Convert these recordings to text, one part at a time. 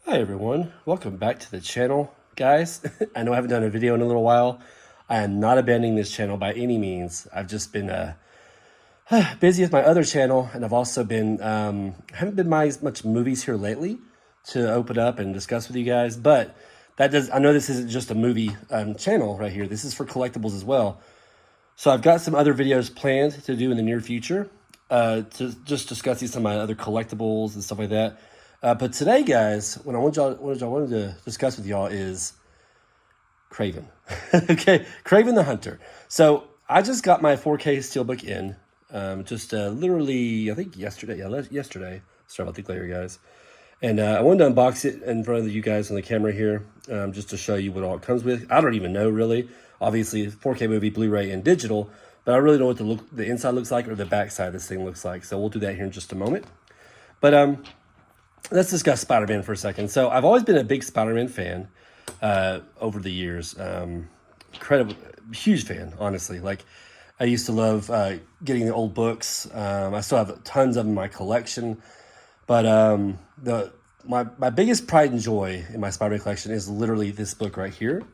Hi everyone, welcome back to the channel, guys. I know I haven't done a video in a little while. I am not abandoning this channel by any means. I've just been busy with my other channel, and I've also been, haven't been buying as much movies here lately to open up and discuss with you guys, but I know this isn't just a movie channel right here. This is for collectibles as well. So I've got some other videos planned to do in the near future to just discuss some of my other collectibles and stuff like that. But today, guys, what I wanted to discuss with y'all is Kraven. Okay, Kraven the Hunter. So I just got my 4K Steelbook in, literally, I think yesterday. Yeah, yesterday. Sorry about the glare, guys. And I wanted to unbox it in front of you guys on the camera here, just to show you what all it comes with. I don't even know, really. Obviously, 4K movie, Blu-ray, and digital, but I really don't know what the inside looks like or the back side of this thing looks like. So we'll do that here in just a moment. But let's discuss Spider-Man for a second. So I've always been a big Spider-Man fan over the years. Incredible, huge fan, honestly. Like, I used to love getting the old books. I still have tons of them in my collection. But my biggest pride and joy in my Spider-Man collection is literally this book right here. And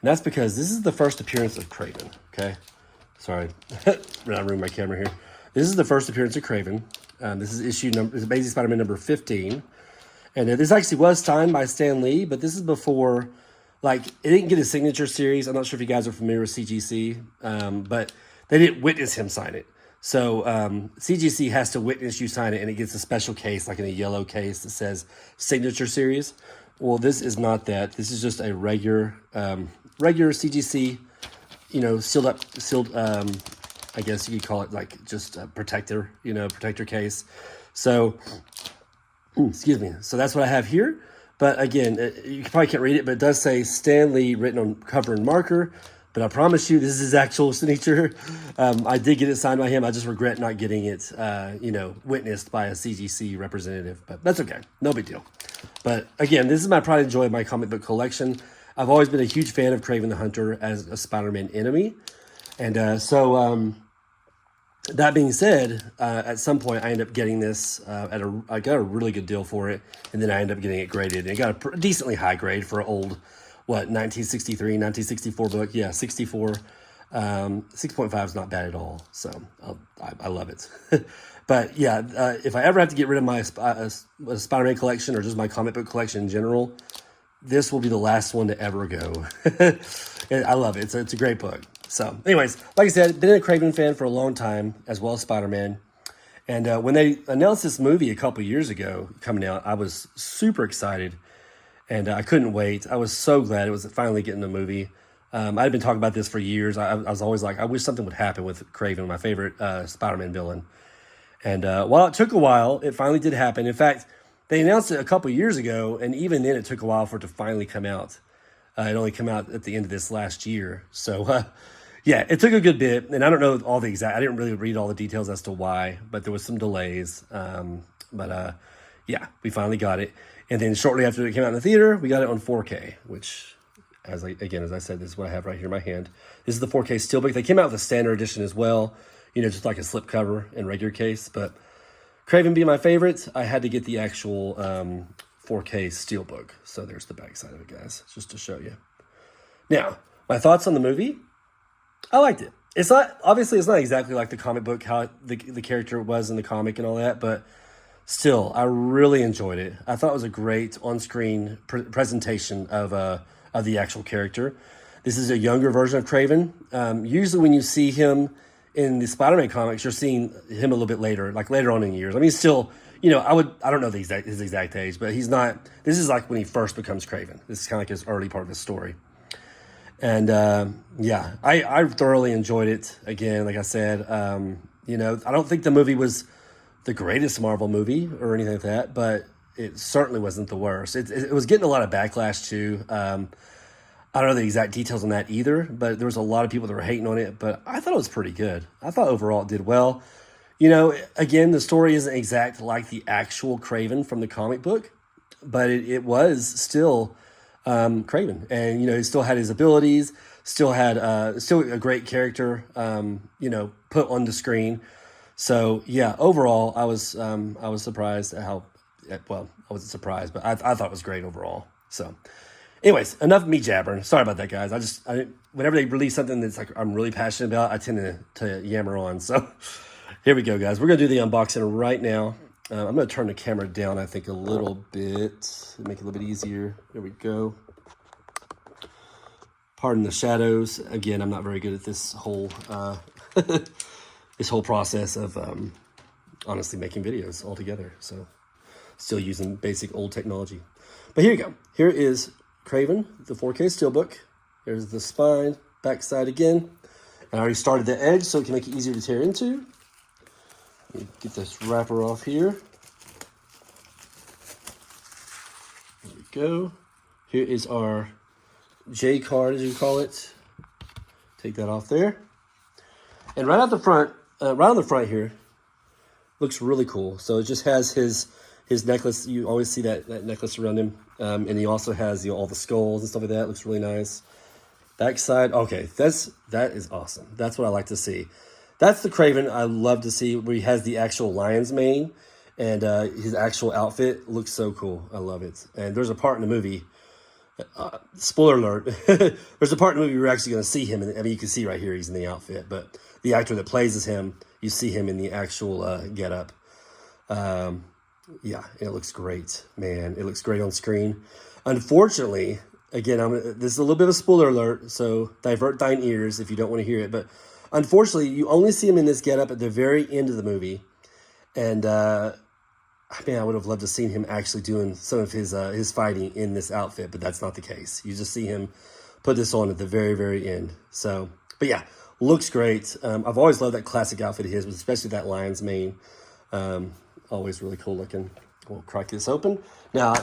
that's because this is the first appearance of Kraven, okay? Sorry, I ruined my camera here. This is the first appearance of Kraven. This is this is Amazing Spider-Man number 15. And this actually was signed by Stan Lee, but this is before, like, it didn't get a signature series. I'm not sure if you guys are familiar with CGC, but they didn't witness him sign it. So CGC has to witness you sign it, and it gets a special case, like in a yellow case that says signature series. Well, this is not that. This is just a regular CGC, you know, sealed, I guess you could call it like just a protector, you know, protector case. So, excuse me. So that's what I have here. But again, you probably can't read it, but it does say Stan Lee written on cover in marker. But I promise you, this is his actual signature. I did get it signed by him. I just regret not getting it, you know, witnessed by a CGC representative. But that's okay. No big deal. But again, this is my pride and joy of my comic book collection. I've always been a huge fan of Kraven the Hunter as a Spider-Man enemy. And that being said, at some point I ended up getting this I got a really good deal for it, and then I ended up getting it graded. And it got a decently high grade for an old, 1963, 1964 book. Yeah, 64. 6.5 is not bad at all. So I love it. But yeah, if I ever have to get rid of my Spider-Man collection or just my comic book collection in general, this will be the last one to ever go. I love it. It's a great book. So anyways, like I said, been a Kraven fan for a long time, as well as Spider-Man. And when they announced this movie a couple years ago coming out, I was super excited, and I couldn't wait. I was so glad it was finally getting the movie. I'd been talking about this for years. I was always like, I wish something would happen with Kraven, my favorite Spider-Man villain. And while it took a while, it finally did happen. In fact, they announced it a couple years ago, and even then it took a while for it to finally come out. It only came out at the end of this last year. So, yeah, it took a good bit, and I don't know all the exact, I didn't really read all the details as to why, but there was some delays. Yeah, we finally got it. And then shortly after it came out in the theater, we got it on 4K, which, as I said, this is what I have right here in my hand. This is the 4K Steelbook. They came out with a standard edition as well, you know, just like a slipcover and regular case. But Kraven being my favorite, I had to get the actual 4K Steelbook. So there's the back side of it, guys, just to show you. Now, my thoughts on the movie. I liked it. It's not exactly like the comic book, how the character was in the comic and all that, but still, I really enjoyed it. I thought it was a great on-screen presentation of the actual character. This is a younger version of Kraven. Usually when you see him in the Spider-Man comics, you're seeing him a little bit later, like later on in years. I mean, still, you know, I don't know his exact age, but he's not, this is like when he first becomes Kraven. This is kind of like his early part of the story. And yeah, I thoroughly enjoyed it. Again, like I said, you know, I don't think the movie was the greatest Marvel movie or anything like that, but it certainly wasn't the worst. It was getting a lot of backlash too. I don't know the exact details on that either, but there was a lot of people that were hating on it, but I thought it was pretty good. I thought overall it did well. You know, again, the story isn't exact like the actual Kraven from the comic book, but it was still Kraven, and you know, he still had his abilities, still had still a great character, you know, put on the screen. So yeah, overall, I was surprised at how well, I wasn't surprised, but I thought it was great overall. So anyways, enough of me jabbering. Sorry about that, guys. Whenever they release something that's like I'm really passionate about, I tend to yammer on. So here we go, guys. We're going to do the unboxing right now. I'm going to turn the camera down, I think, a little bit. Make it a little bit easier. There we go. Pardon the shadows. Again, I'm not very good at this whole this whole process of honestly making videos altogether. So still using basic old technology. But here you go. Here is Kraven, the 4K Steelbook. There's the spine, backside again. I already started the edge so it can make it easier to tear into. Let me get this wrapper off here. There we go. Here is our J card, as you call it. Take that off there. And right out the front, right on the front here, looks really cool. So it just has his necklace. You always see that necklace around him. And he also has all the skulls and stuff like that. It looks really nice. Backside, okay, that is awesome. That's what I like to see. That's the Kraven I love to see, where he has the actual lion's mane, and his actual outfit looks so cool. I love it. And there's a part in the movie, spoiler alert, there's a part in the movie where you're actually going to see him. And I mean, you can see right here he's in the outfit, but the actor that plays as him, you see him in the actual getup. Yeah, it looks great, man. It looks great on screen. Unfortunately, again, this is a little bit of a spoiler alert, so divert thine ears if you don't want to hear it, but unfortunately, you only see him in this getup at the very end of the movie, and I would have loved to seen him actually doing some of his fighting in this outfit, but that's not the case. You just see him put this on at the very, very end. So, but yeah, looks great. I've always loved that classic outfit of his, especially that lion's mane. Always really cool looking. We'll crack this open. Now,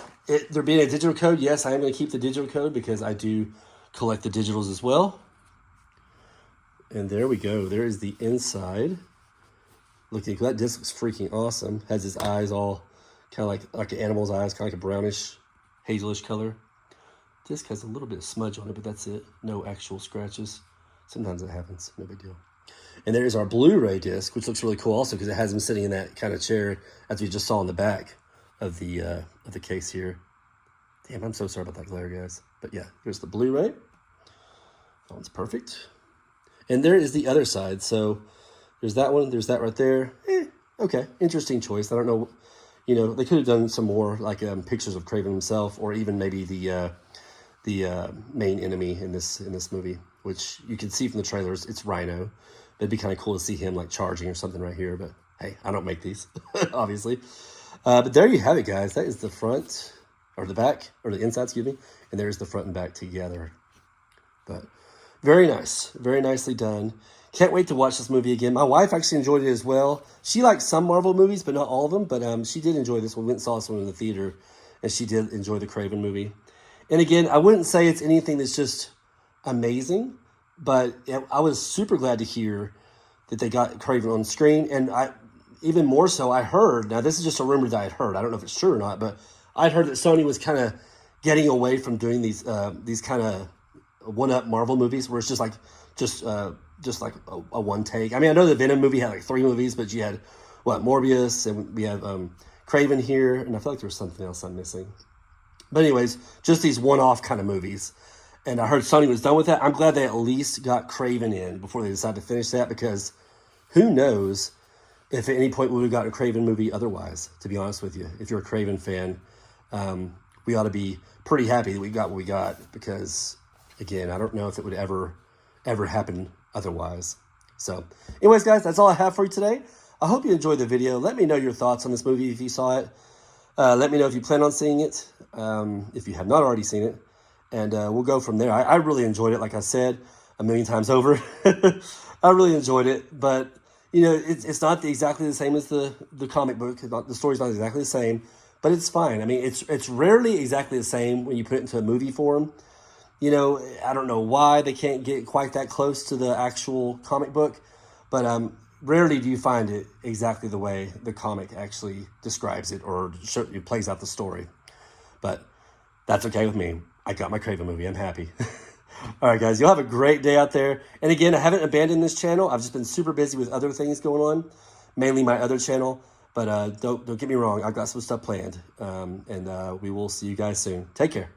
there being a digital code, yes, I am going to keep the digital code because I do collect the digitals as well. And there we go. There is the inside. Looking, that disc looks freaking awesome. Has his eyes all kind of like an animal's eyes, kind of like a brownish, hazelish color. Disc has a little bit of smudge on it, but that's it. No actual scratches. Sometimes it happens. No big deal. And there is our Blu-ray disc, which looks really cool also because it has him sitting in that kind of chair as we just saw in the back of the case here. Damn, I'm so sorry about that glare, guys. But yeah, here's the Blu-ray. That one's perfect. And there is the other side. So there's that one. There's that right there. Okay, interesting choice. I don't know. You know, they could have done some more like pictures of Kraven himself, or even maybe the main enemy in this movie, which you can see from the trailers. It's Rhino. It'd be kind of cool to see him like charging or something right here. But hey, I don't make these, obviously. But there you have it, guys. That is the front, or the back, or the inside, excuse me. And there's the front and back together. But very nice. Very nicely done. Can't wait to watch this movie again. My wife actually enjoyed it as well. She likes some Marvel movies, but not all of them. But she did enjoy this one. We went and saw this one in the theater. And she did enjoy the Kraven movie. And again, I wouldn't say it's anything that's just amazing. But I was super glad to hear that they got Kraven on screen. And even more so, I heard, now this is just a rumor that I had heard. I don't know if it's true or not, but I'd heard that Sony was kind of getting away from doing these kind of one-up Marvel movies where it's just like a one take. I mean, I know the Venom movie had like 3 movies, but you had, Morbius, and we have Kraven here, and I feel like there was something else I'm missing. But anyways, just these one-off kind of movies. And I heard Sony was done with that. I'm glad they at least got Kraven in before they decided to finish that, because who knows if at any point we would have gotten a Kraven movie otherwise, to be honest with you. If you're a Kraven fan, we ought to be pretty happy that we got what we got, because, again, I don't know if it would ever happen otherwise. So, anyways, guys, that's all I have for you today. I hope you enjoyed the video. Let me know your thoughts on this movie if you saw it. Let me know if you plan on seeing it, if you have not already seen it. And we'll go from there. I really enjoyed it, like I said, a million times over. I really enjoyed it. But, you know, it's not exactly the same as the comic book. The story's not exactly the same. But it's fine. I mean, it's rarely exactly the same when you put it into a movie form. You know, I don't know why they can't get quite that close to the actual comic book. But rarely do you find it exactly the way the comic actually describes it or it plays out the story. But that's okay with me. I got my Kraven movie. I'm happy. All right, guys. You'll have a great day out there. And again, I haven't abandoned this channel. I've just been super busy with other things going on, mainly my other channel. But don't get me wrong, I've got some stuff planned. And we will see you guys soon. Take care.